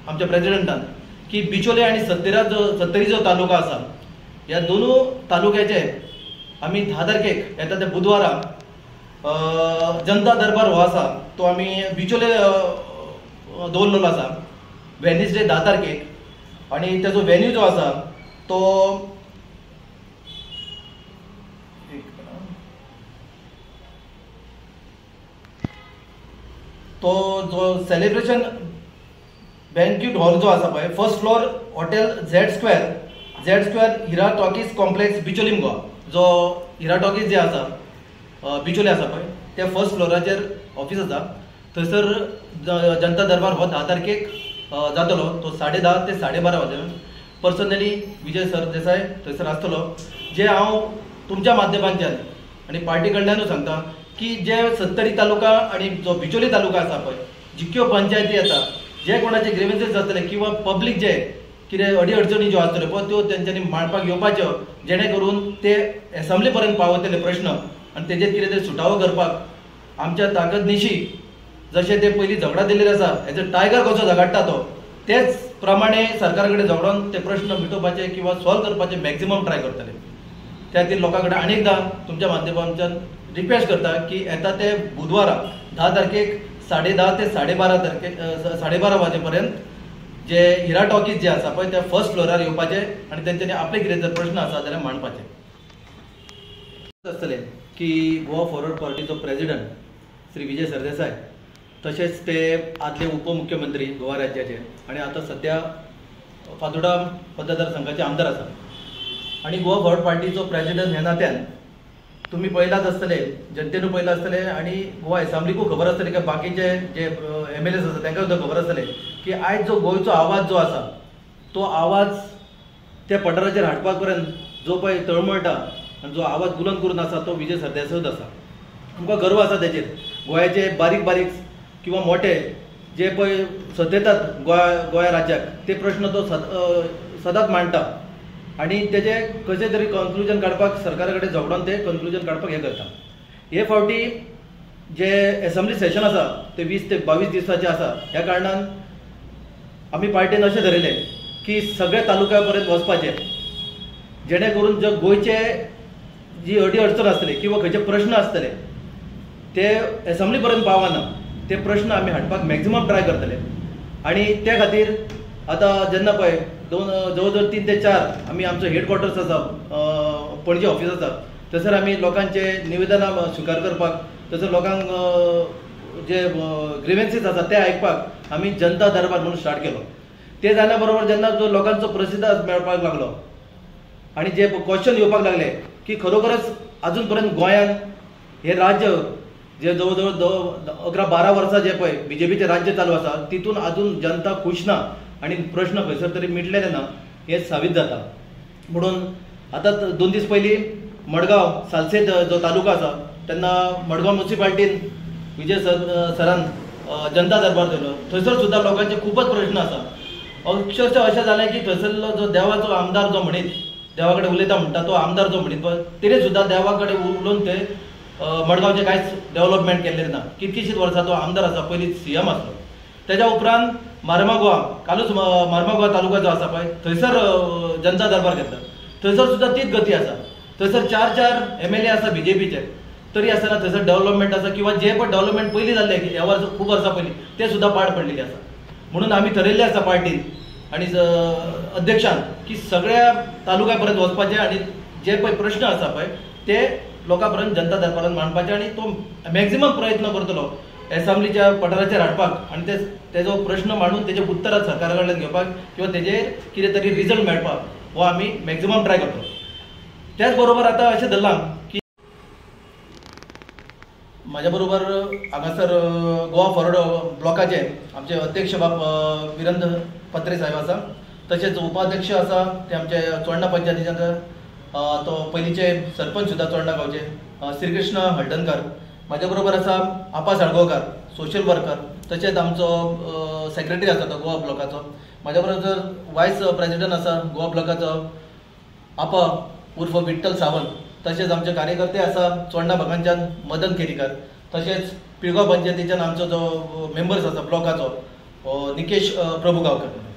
आमच्या प्रेसिडेंटान की बिचोले आणि सत्तरी जो तालुका आसा ह्या दोनूय तालुक्याचे आमी 10 तारखेक येता त्या बुधवारा जनता दरबार हो आसा तो आमी बिचोले दवरलेलो आसा वेनसडे 10 तारखेक आणि त्याचो वेन्यू जो आसा तो जो सेलिब्रेशन बँक्वेट हॉल जो आसा पळय first floor hotel Z square Hira talkies complex Bicholim Goa जो हिरा टॉकीज जे आसा बिचोले आसा पळय त्या फर्स्ट फ्लोराचेर ऑफिस आसा थंयसर जनता दरबार हो 10 तारखेक जातलो तो 10:30 ते 12:30 वाजेन पर्सनली विजय सरदेसाय थंयसर आसतलो जे हांव तुमच्या माध्यमांच्यान आनी पार्टी कडल्यानूच सांगता की जे सत्तरी तालुका आणि जो बिचोली तालुका आसा पळय जितक्यो पंचायती येता जे कोणाचे ग्रेव्हन्सेस जातले किंवा पब्लीक जे कितें अडी अडचणी ज्यो आसतल्यो पळय त्यो तेंच्यांनी मांडपाक येवपाच्यो जेणे करून ते असेंब्ली पर्यंत पावतले प्रश्न आनी तेजेर कितें तरी सुटावो करपाक आमच्या ताकदनिशी जशें ते पयलीं झगडा दिल्लेले आसा हेजो टायगर कसो झगडटा तो तेच प्रमाणे सरकार कडेन झगडोन ते प्रश्न मिटोवपाचे किंवा सॉल्व करपाचे मॅक्झिमम ट्राय करतले त्या खातीर लोकां कडेन आनी एकदां तुमच्या माध्यमांतल्यान रिक्वेस्ट करता की येता ते बुधवारा 10 तारखेक 10:30 ते 12:30 वाजेपर्यंत जे हिरा टॉकीज जे आसा पळय त्या फर्स्ट फ्लोरार येवपाचे आणि तेंच्यांनी आपले कितें जर प्रश्न आसा जाल्यार मांडपाचे आसतले की गोवा फॉरवर्ड पार्टीचो प्रेसिडेंट श्री विजय सरदेसाय तशेंच ते आदले उपमुख्यमंत्री गोवा राज्याचे आणि आता सध्या फातोर्डा मतदारसंघाचे आमदार आसा आणि गोवा फॉरवर्ड पार्टीचो प्रेसिडेंट ह्या नात्यान तुम्ही पळयलाच आसतले जनतेनूय पळयलां आसतलें आणि गोवा असेंब्लीकूय खबर आसतली की बाकीचे जे MLAs आसा तांकां सुद्दां खबर आसतलें की आयज जो गोंयचो आवाज जो आसा तो आवाज त्या पठाराचेर हाडपाक पर्यंत जो पळय तळमळटा आनी जो आवाज बुलंद करून आसा तो विजय सरदेसायच आसा आमकां गर्व आसा तेचेर गोंयाचे बारीक बारीक किंवा मोठे जे पळय सतयतात गोंया राज्याक ते प्रश्न तो सदांच मांडटा आणि तेजे कशें तरी कन्क्लुजन काडपाक सरकारा कडेन झगडोन ते कन्क्लुजन काडपाक हे करता हे फावटी जे असेंब्ली सेशन आसा ते 20 ते 22 दिसाचे आसा ह्या कारणान आमी पार्टीन अशें धरयलें की सगळ्या तालुक्या पर्यंत वचपाचें जेणे करून जे गोंयचे जी अडी अडचण आसतली किंवा खंयचे प्रश्न आसतले ते असेंब्ली पर्यंत पावना ते प्रश्न आमी हाडपाक मॅक्झिमम ट्राय करतले आणि त्या खातीर आतां जेन्ना पळय जवळ 3 ते 4 आमी आमचो हेडक्वॉर्टर्स आसा पणजे ऑफिस आसा थंयसर आमी लोकांचे निवेदनां स्विकार करपाक थंयसर लोकांक जे ग्रीव्हन्सेस आसा ते आयकपाक आमी जनता दरबार म्हणून स्टार्ट केलो ते जाल्या बरोबर जेन्ना जो लोकांचो प्रतिसाद मेळपाक लागलो आणि जे क्वेश्चन येवपाक लागले की खरोखरच अजून पर्यंत गोंयान हे राज्य जे जवळ जवळ 11-12 वर्सां जे पळय BJPचे राज्य चालू आसा तितून अजून जनता खुश ना आणि प्रश्न खंयसर तरी मिटलेले ना हे साबीत जाता म्हणून आता 2 दीस पयलीं मडगांव सालसेत जो तालुका आसा तेन्ना मडगांव म्युनिसिपालिटीन विजय सरान जनता दरबार दवरलो थंयसर सुद्दां लोकांचे खूबच प्रश्न आसा अक्षरशः अशें जालें की थंयसरलो जो देवाचो आमदार जो म्हणीत देवा कडेन उलयता म्हणटा तो आमदार जो म्हणीत पळय तेणे सुद्दां देवा कडेन उलोवन ते मडगांवचे कांयच डेव्हलपमेंट केल्लें ना कितकीशींच वर्सां तो आमदार आसा पयलीं CM आसलो तेज्या उपरांत मार्मागोवा कालूच मार्मागोवा तालुका जो आसा पळय थंयसर जनता दरबार घेतला थंयसर सुद्दां तीच गती आसा थंयसर 4 MLA आसा BJPचे तरी आसतना थंयसर डेव्हलपमेंट आसा किंवा जे पण डेव्हलपमेंट पयलीं जाल्ले ह्या वर्सां खूब वर्सां पयलीं ते सुद्दां पाड पडलेले आसा म्हणून आमी ठरयल्लें आसा पार्टीन आनी अध्यक्षान की सगळ्या तालुक्या पर्यंत वचपाचें आनी जे पळय प्रश्न आसा पळय ते लोकां पर्यंत जनता दरबारांत मांडपाचे आनी तो मॅक्झिमम प्रयत्न करतलो असेंब्लीच्या पठाराचेर हाडपाक आनी तेजो प्रश्न मांडून तेजे उत्तरां सरकारा कडल्यान घेवपाक किंवा तेजेर कितें तरी रिजल्ट मेळपाक हो आमी मॅक्झिमम ट्राय करतलो त्याच बरोबर आतां अशें धरलां की म्हाज्या बरोबर हांगासर गोवा फॉरवर्ड ब्लॉकाचे आमचे अध्यक्ष बाब विरेंद्र पत्रे साहेब आसा तशेंच उपाध्यक्ष आसा ते आमचे चोडणा पंचायतीचे तो पयलींचे सरपंच सुद्दां चोडणा गांवचे श्रीकृष्ण हळदणकर म्हाज्या बरोबर आसा आपा साळगांवकार सोशल वर्कर तशेंच आमचो सेक्रेटरी आसा तो गोवा ब्लॉकाचो म्हाज्या बरोबर वायस प्रेसिडेंट आसा गोवा ब्लॉकाचो आपा उर्फ विठ्ठल सावंत तशेंच आमचे कार्यकर्ते आसा चोडणा भागांच्यान मदन केरीकर तशेंच पिळगांव पंचायतीच्यान आमचो जो मेंबर्स आसा ब्लॉकाचो निकेश प्रभुगावकर.